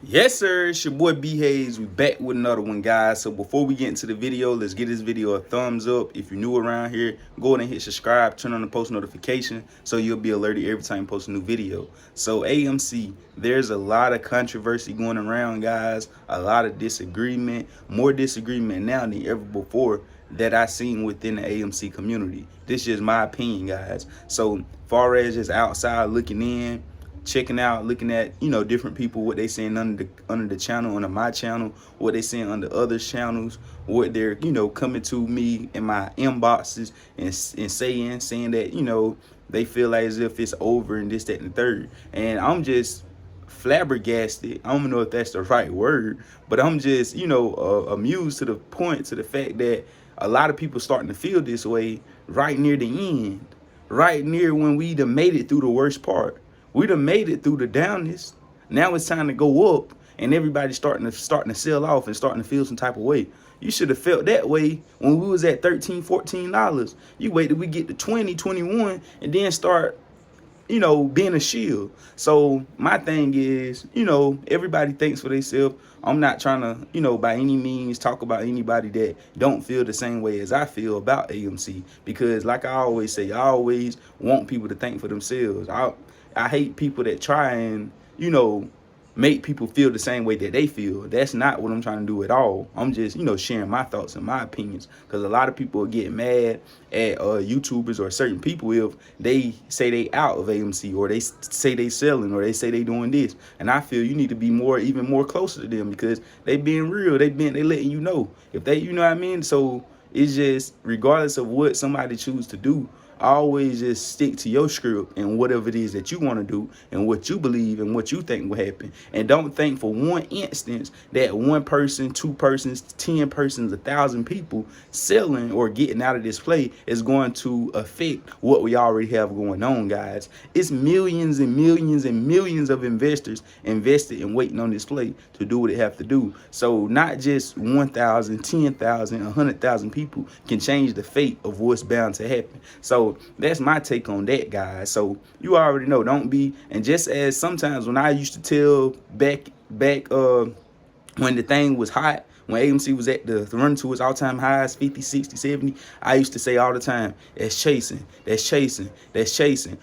Yes, sir. It's your boy B Hayes. We back with another one, guys. So before we get into the video, let's give this video a thumbs up. If you're new around here, go ahead and hit subscribe, turn on the post notification so you'll be alerted every time I post a new video. So AMC, there's a lot of controversy going around, guys. A lot of disagreement, more disagreement now than ever before that I seen within the AMC community. This is just my opinion, guys. So far as just outside looking in, checking out, looking at, different people, what they saying under the channel, under my channel, what they saying under others channels, what they're, coming to me in my inboxes and saying that, they feel like as if it's over and this, that, and the third. And I'm just flabbergasted. I don't know if that's the right word, but I'm just, amused to the point, to the fact that a lot of people starting to feel this way right near the end, right near when we done made it through the worst part. We done made it through the downness. Now it's time to go up, and everybody's starting to sell off and starting to feel some type of way. You should have felt that way when we was at $13, $14. You wait till we get to 20, 21, and then start, being a shield. So my thing is, everybody thinks for themselves. I'm not trying to, by any means talk about anybody that don't feel the same way as I feel about AMC. Because like I always say, I always want people to think for themselves. I hate people that try and, make people feel the same way that they feel. That's not what I'm trying to do at all. I'm just, sharing my thoughts and my opinions. Because a lot of people get mad at YouTubers or certain people if they say they out of AMC, or they say they selling, or they say they doing this. And I feel you need to be even more closer to them, because they being real. They letting you know. If they, you know what I mean? So it's just, regardless of what somebody choose to do, always just stick to your script and whatever it is that you want to do and what you believe and what you think will happen. And don't think for one instance that one person, two persons, 10 persons, 1,000 people selling or getting out of this play is going to affect what we already have going on, guys. It's millions and millions and millions of investors invested and waiting on this play to do what it have to do. So not just 1,000, 10,000, 100,000 people can change the fate of what's bound to happen. So that's my take on that, guys. So you already know, don't be. And just as sometimes when I used to tell back when the thing was hot, when AMC was at the run to its all-time highs, 50, 60, 70, I used to say all the time, that's chasing, that's chasing, that's chasing.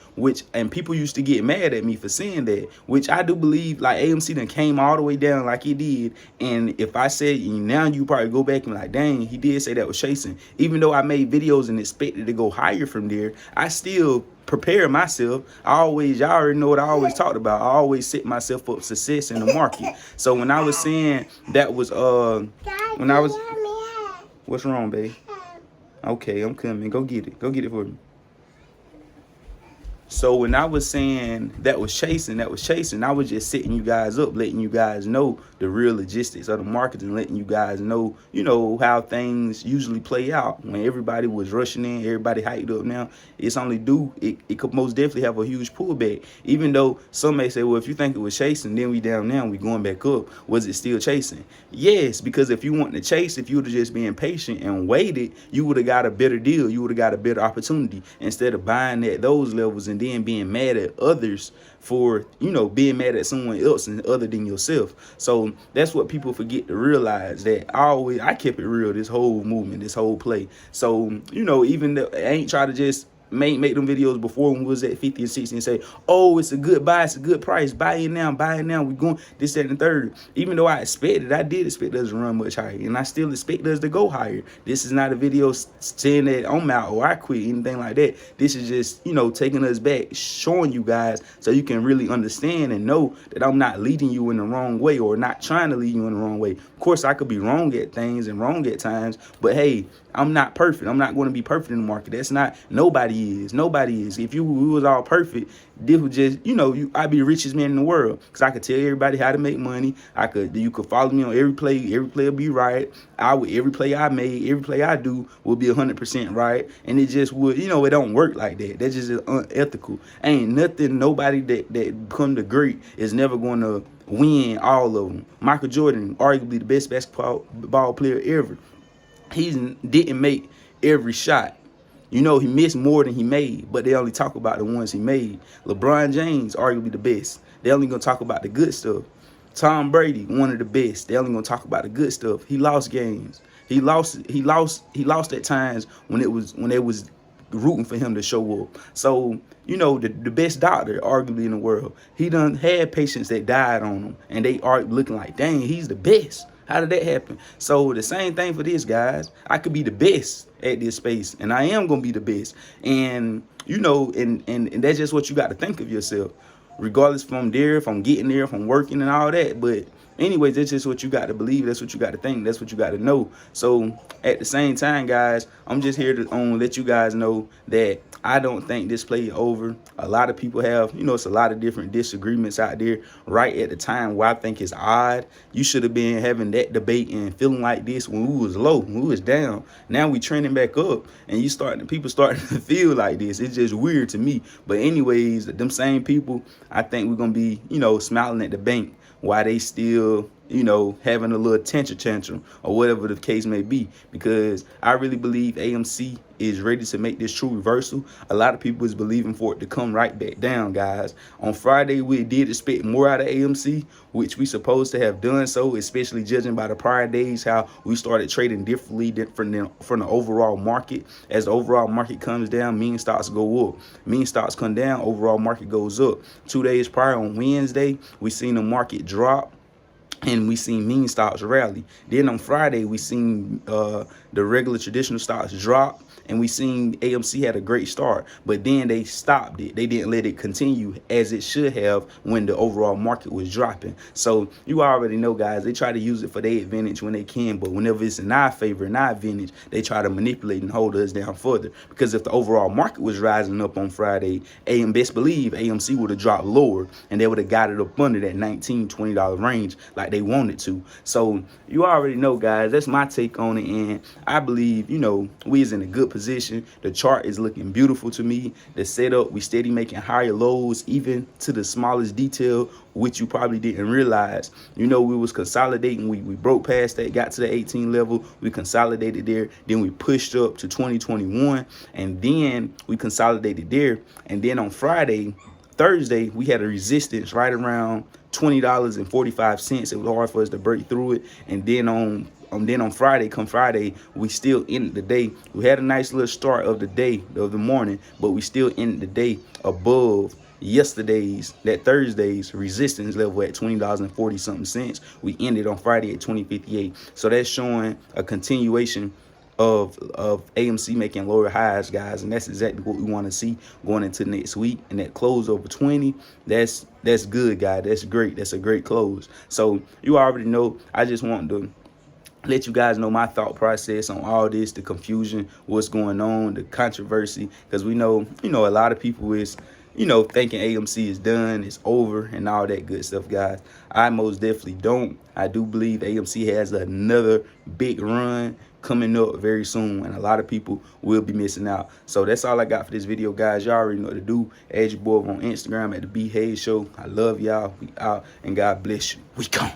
And people used to get mad at me for saying that, which I do believe, like, AMC done came all the way down like it did. And if I said, now you probably go back and be like, dang, he did say that was chasing. Even though I made videos and expected to go higher from there, I still prepare myself. Y'all already know what I always talked about. I always set myself up for success in the market. So when I was saying that was what's wrong, babe? Okay, I'm coming. Go get it for me. So when I was saying that was chasing, I was just setting you guys up, letting you guys know the real logistics of the market, and letting you guys know, how things usually play out. When everybody was rushing in, everybody hyped up now, it's only due, it could most definitely have a huge pullback. Even though some may say, well, if you think it was chasing, then we down now, we going back up. Was it still chasing? Yes, because if you want to chase, if you would have just been patient and waited, you would have got a better deal. You would have got a better opportunity instead of buying at those levels and then being mad at others for, being mad at someone else and other than yourself. So that's what people forget to realize, that I kept it real this whole movement, this whole play. So, even though I ain't try to just make them videos before when we was at 50 and 60 and say, oh, it's a good buy, it's a good price, buy it now, we going this, that, and the third. Even though I did expect us to run much higher, and I still expect us to go higher. This is not a video saying that I'm out or I quit, anything like that. This is just, taking us back, showing you guys so you can really understand and know that I'm not leading you in the wrong way, or not trying to lead you in the wrong way. Of course, I could be wrong at things and wrong at times, but hey, I'm not perfect. I'm not going to be perfect in the market. That's not, nobody is. If we was all perfect, this would just, I'd be the richest man in the world, because I could tell everybody how to make money. You could follow me on every play will be right. Every play I made, every play I do will be 100% right. And it just would, it don't work like that. That's just unethical. Ain't nothing, nobody that come to great is never going to win all of them. Michael Jordan, arguably the best basketball player ever. He didn't make every shot. He missed more than he made, but they only talk about the ones he made. LeBron James, arguably the best. They only gonna talk about the good stuff. Tom Brady, one of the best. They only gonna talk about the good stuff. He lost games. He lost at times when they was rooting for him to show up. So, the best doctor, arguably in the world, he done had patients that died on him, and they are looking like, dang, he's the best. How did that happen? So the same thing for this, guys. I could be the best at this space, and I am gonna be the best. And and that's just what you got to think of yourself, regardless from there, if I'm getting there, if I'm working and all that. But anyways, that's just what you got to believe. That's what you got to think. That's what you got to know. So at the same time, guys, I'm just here to let you guys know that I don't think this play over. A lot of people have, it's a lot of different disagreements out there right at the time where I think it's odd. You should have been having that debate and feeling like this when we was low, when we was down. Now we trending back up, and people starting to feel like this. It's just weird to me. But anyways, them same people, I think we're gonna be, smiling at the bank while they still, having a little tantrum or whatever the case may be, because I really believe AMC is ready to make this true reversal. A lot of people is believing for it to come right back down, guys. On Friday, we did expect more out of AMC, which we supposed to have done so, especially judging by the prior days, how we started trading differently from the overall market. As the overall market comes down, meme stocks go up. Meme stocks come down, overall market goes up. 2 days prior on Wednesday, we seen the market drop, and we seen meme stocks rally. Then on Friday, we seen the regular traditional stocks drop, and we seen AMC had a great start, but then they stopped it. They didn't let it continue as it should have when the overall market was dropping. So you already know, guys, they try to use it for their advantage when they can, but whenever it's in our favor, in our advantage, they try to manipulate and hold us down further. Because if the overall market was rising up on Friday, best believe AMC would have dropped lower, and they would have got it up under that $19, $20 range like they wanted to. So you already know, guys, that's my take on it, and I believe, we is in a good position. The chart is looking beautiful to me. The setup, we steady making higher lows, even to the smallest detail, which you probably didn't realize. We was consolidating. We broke past that, got to the 18 level. We consolidated there. Then we pushed up to 2021, and then we consolidated there. And then on Thursday, we had a resistance right around $20.45. It was hard for us to break through it. And then on Friday, we still ended the day. We had a nice little start of the day, of the morning, but we still ended the day above that Thursday's resistance level at $20.40 something. We ended on Friday at 20.58. So that's showing a continuation of AMC making lower highs, guys, and that's exactly what we want to see going into next week. And that close over 20, that's good, guys. That's great. That's a great close. So you already know, I just want to let you guys know my thought process on all this, the confusion, what's going on, the controversy, because we know, a lot of people is, thinking AMC is done, it's over, and all that good stuff, guys. I most definitely don't. I do believe AMC has another big run coming up very soon, and a lot of people will be missing out. So that's all I got for this video, guys. Y'all already know what to do. Add your boy on Instagram at the B Hayes Show. I love y'all. We out, and God bless you. We gone.